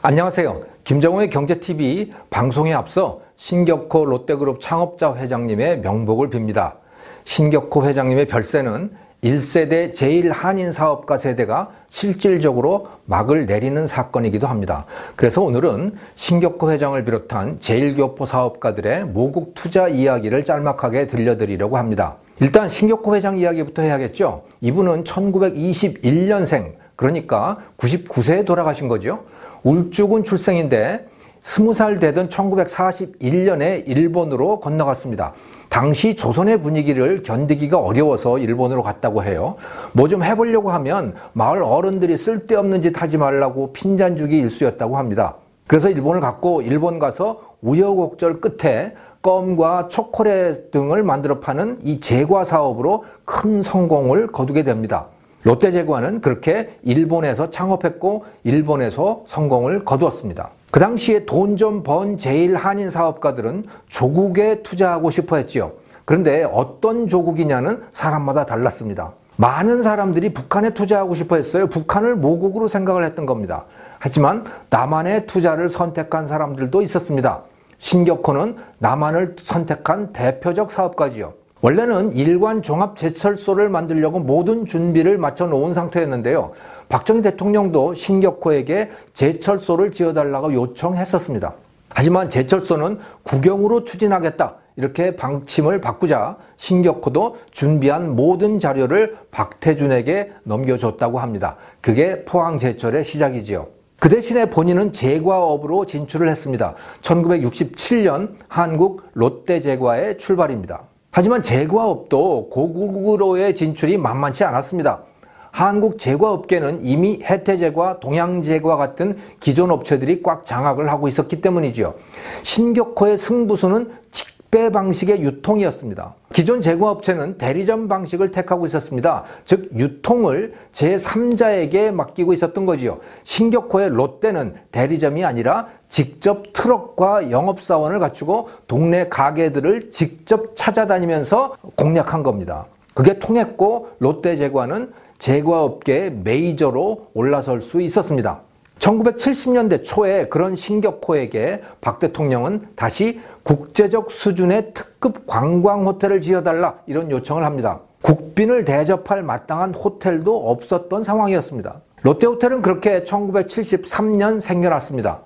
안녕하세요. 김정호의 경제TV 방송에 앞서 신격호 롯데그룹 창업자 회장님의 명복을 빕니다. 신격호 회장님의 별세는 1세대 제1한인사업가 세대가 실질적으로 막을 내리는 사건이기도 합니다. 그래서 오늘은 신격호 회장을 비롯한 제1교포 사업가들의 모국 투자 이야기를 짤막하게 들려드리려고 합니다. 일단 신격호 회장 이야기부터 해야겠죠. 이분은 1921년생, 그러니까 99세에 돌아가신 거죠. 울주군 출생인데 20살 되던 1941년에 일본으로 건너갔습니다. 당시 조선의 분위기를 견디기가 어려워서 일본으로 갔다고 해요. 뭐 좀 해보려고 하면 마을 어른들이 쓸데없는 짓 하지 말라고 핀잔주기 일쑤였다고 합니다. 그래서 일본을 갔고 일본 가서 우여곡절 끝에 껌과 초콜릿 등을 만들어 파는 이 제과 사업으로 큰 성공을 거두게 됩니다. 롯데제과는 그렇게 일본에서 창업했고 일본에서 성공을 거두었습니다. 그 당시에 돈 좀 번 제1한인 사업가들은 조국에 투자하고 싶어 했지요. 그런데 어떤 조국이냐는 사람마다 달랐습니다. 많은 사람들이 북한에 투자하고 싶어 했어요. 북한을 모국으로 생각을 했던 겁니다. 하지만 남한에 투자를 선택한 사람들도 있었습니다. 신격호는 남한을 선택한 대표적 사업가지요. 원래는 일관 종합제철소를 만들려고 모든 준비를 마쳐 놓은 상태였는데요. 박정희 대통령도 신격호에게 제철소를 지어달라고 요청했었습니다. 하지만 제철소는 국영으로 추진하겠다, 이렇게 방침을 바꾸자 신격호도 준비한 모든 자료를 박태준에게 넘겨줬다고 합니다. 그게 포항제철의 시작이지요. 그 대신에 본인은 제과업으로 진출을 했습니다. 1967년 한국 롯데제과의 출발입니다. 하지만 제과업도 고국으로의 진출이 만만치 않았습니다. 한국 제과업계는 이미 혜태제과, 동양제과 같은 기존 업체들이 꽉 장악을 하고 있었기 때문이죠. 신격호의 승부수는 직배 방식의 유통이었습니다. 기존 제과업체는 대리점 방식을 택하고 있었습니다. 즉 유통을 제3자에게 맡기고 있었던 거지요. 신격호의 롯데는 대리점이 아니라 직접 트럭과 영업사원을 갖추고 동네 가게들을 직접 찾아다니면서 공략한 겁니다. 그게 통했고 롯데제과는 제과업계의 메이저로 올라설 수 있었습니다. 1970년대 초에 그런 신격호에게 박 대통령은 다시 국제적 수준의 특급 관광호텔을 지어달라, 이런 요청을 합니다. 국빈을 대접할 마땅한 호텔도 없었던 상황이었습니다. 롯데호텔은 그렇게 1973년 생겨났습니다.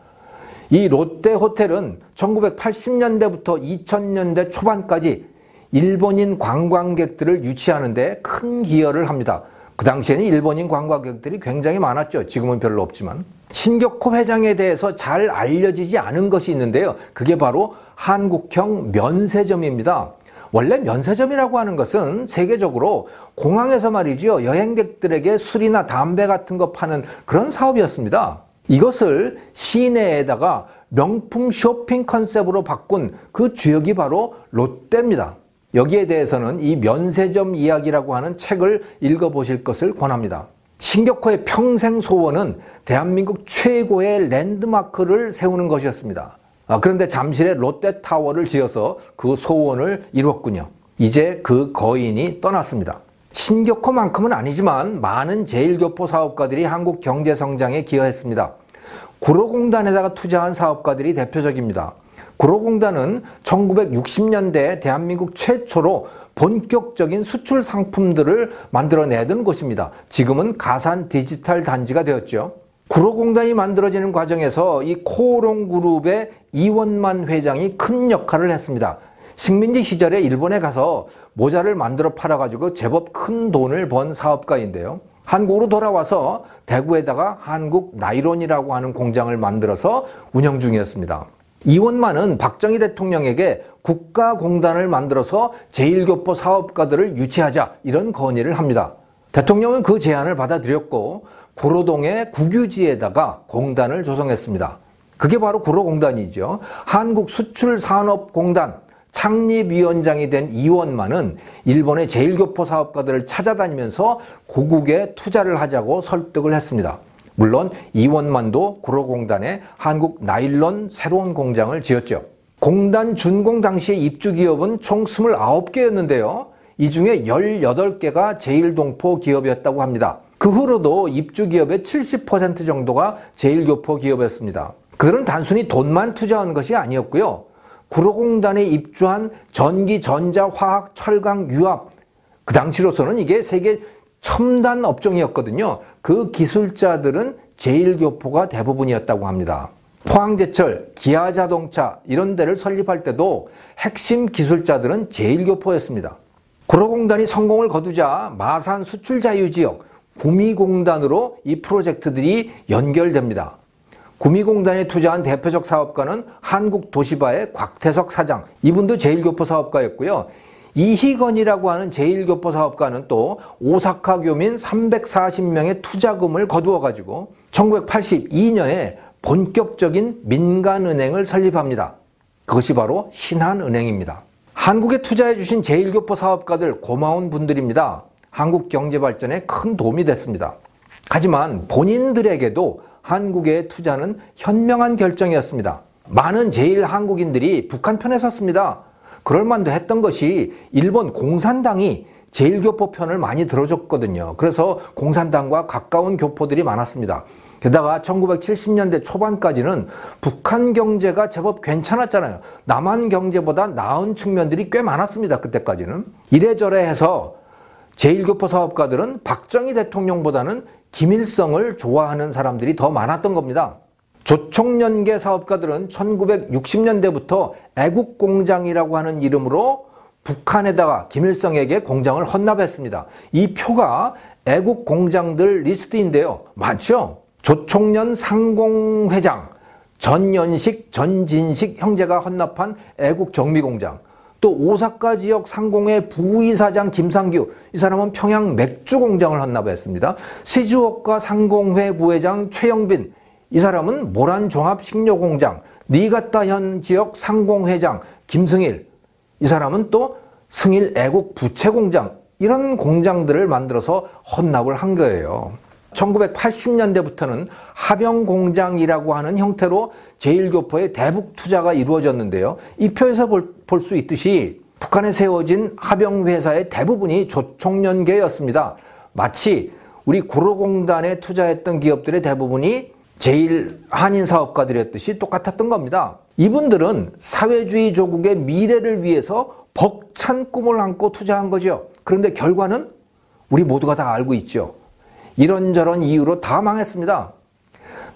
이 롯데호텔은 1980년대부터 2000년대 초반까지 일본인 관광객들을 유치하는 데 큰 기여를 합니다. 그 당시에는 일본인 관광객들이 굉장히 많았죠. 지금은 별로 없지만. 신격호 회장에 대해서 잘 알려지지 않은 것이 있는데요. 그게 바로 한국형 면세점입니다. 원래 면세점이라고 하는 것은 세계적으로 공항에서 말이죠, 여행객들에게 술이나 담배 같은 거 파는 그런 사업이었습니다. 이것을 시내에다가 명품 쇼핑 컨셉으로 바꾼 그 주역이 바로 롯데입니다. 여기에 대해서는 이 면세점 이야기라고 하는 책을 읽어보실 것을 권합니다. 신격호의 평생 소원은 대한민국 최고의 랜드마크를 세우는 것이었습니다. 그런데 잠실에 롯데타워를 지어서 그 소원을 이뤘군요. 이제 그 거인이 떠났습니다. 신격호만큼은 아니지만 많은 제1교포 사업가들이 한국 경제 성장에 기여했습니다. 구로공단에다가 투자한 사업가들이 대표적입니다. 구로공단은 1960년대 대한민국 최초로 본격적인 수출 상품들을 만들어내던 곳입니다. 지금은 가산 디지털 단지가 되었죠. 구로공단이 만들어지는 과정에서 이 코오롱그룹의 이원만 회장이 큰 역할을 했습니다. 식민지 시절에 일본에 가서 모자를 만들어 팔아가지고 제법 큰 돈을 번 사업가인데요. 한국으로 돌아와서 대구에다가 한국 나이론이라고 하는 공장을 만들어서 운영 중이었습니다. 이원만은 박정희 대통령에게 국가공단을 만들어서 제1교포 사업가들을 유치하자, 이런 건의를 합니다. 대통령은 그 제안을 받아들였고 구로동의 국유지에다가 공단을 조성했습니다. 그게 바로 구로공단이죠. 한국수출산업공단 창립위원장이 된 이원만은 일본의 제1교포 사업가들을 찾아다니면서 고국에 투자를 하자고 설득을 했습니다. 물론 이원만도 구로공단에 한국 나일론 새로운 공장을 지었죠. 공단 준공 당시의 입주 기업은 총 29개였는데요. 이 중에 18개가 제1동포 기업이었다고 합니다. 그 후로도 입주 기업의 70% 정도가 제일교포 기업이었습니다. 그들은 단순히 돈만 투자한 것이 아니었고요. 구로공단에 입주한 전기, 전자, 화학, 철강, 유압, 그 당시로서는 이게 세계 첨단 업종이었거든요. 그 기술자들은 제일교포가 대부분이었다고 합니다. 포항제철, 기아자동차 이런 데를 설립할 때도 핵심 기술자들은 제일교포였습니다. 구로공단이 성공을 거두자 마산 수출자유지역, 구미공단으로 이 프로젝트들이 연결됩니다. 구미공단에 투자한 대표적 사업가는 한국도시바의 곽태석 사장, 이분도 제일교포 사업가였고요. 이희건이라고 하는 제일교포 사업가는 또 오사카 교민 340명의 투자금을 거두어가지고 1982년에 본격적인 민간은행을 설립합니다. 그것이 바로 신한은행입니다. 한국에 투자해 주신 제일교포 사업가들 고마운 분들입니다. 한국 경제 발전에 큰 도움이 됐습니다. 하지만 본인들에게도 한국의 투자는 현명한 결정이었습니다. 많은 제일 한국인들이 북한 편에 섰습니다. 그럴 만도 했던 것이 일본 공산당이 제일교포 편을 많이 들어줬거든요. 그래서 공산당과 가까운 교포들이 많았습니다. 게다가 1970년대 초반까지는 북한 경제가 제법 괜찮았잖아요. 남한 경제보다 나은 측면들이 꽤 많았습니다. 그때까지는. 이래저래 해서 제일교포 사업가들은 박정희 대통령보다는 김일성을 좋아하는 사람들이 더 많았던 겁니다. 조총련계 사업가들은 1960년대부터 애국공장이라고 하는 이름으로 북한에다가 김일성에게 공장을 헌납했습니다. 이 표가 애국공장들 리스트인데요. 많죠? 조총련 상공회장, 전연식, 전진식 형제가 헌납한 애국정미공장, 또 오사카 지역 상공회 부이사장 김상규, 이 사람은 평양 맥주공장을 헌납했습니다. 시즈오카 상공회 부회장 최영빈, 이 사람은 모란 종합식료공장, 니가타현 지역 상공회장 김승일, 이 사람은 또 승일 애국 부채공장, 이런 공장들을 만들어서 헌납을 한 거예요. 1980년대부터는 하병공장이라고 하는 형태로 제일교포의 대북 투자가 이루어졌는데요. 이 표에서 볼 수 있듯이 북한에 세워진 하병회사의 대부분이 조총련계였습니다. 마치 우리 구로공단에 투자했던 기업들의 대부분이 제일 한인 사업가들이었듯이 똑같았던 겁니다. 이분들은 사회주의 조국의 미래를 위해서 벅찬 꿈을 안고 투자한 거죠. 그런데 결과는 우리 모두가 다 알고 있죠. 이런저런 이유로 다 망했습니다.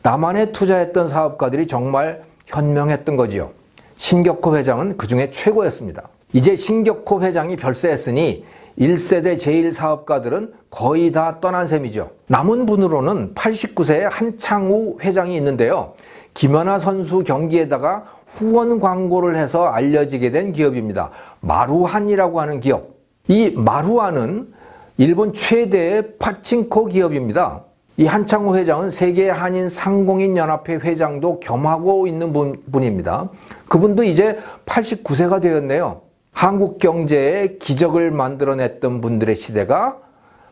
남한에 투자했던 사업가들이 정말 현명했던 거지요. 신격호 회장은 그 중에 최고였습니다. 이제 신격호 회장이 별세했으니 1세대 제일 사업가들은 거의 다 떠난 셈이죠. 남은 분으로는 89세의 한창우 회장이 있는데요. 김연아 선수 경기에다가 후원 광고를 해서 알려지게 된 기업입니다. 마루한이라고 하는 기업. 이 마루한은 일본 최대의 파친코 기업입니다. 이 한창호 회장은 세계 한인 상공인 연합회 회장도 겸하고 있는 분입니다. 그분도 이제 89세가 되었네요. 한국 경제에 기적을 만들어냈던 분들의 시대가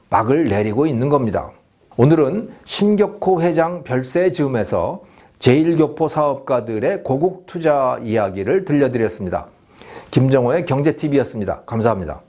막을 내리고 있는 겁니다. 오늘은 신격호 회장 별세 즈음에서 제일교포 사업가들의 고국 투자 이야기를 들려드렸습니다. 김정호의 경제TV였습니다. 감사합니다.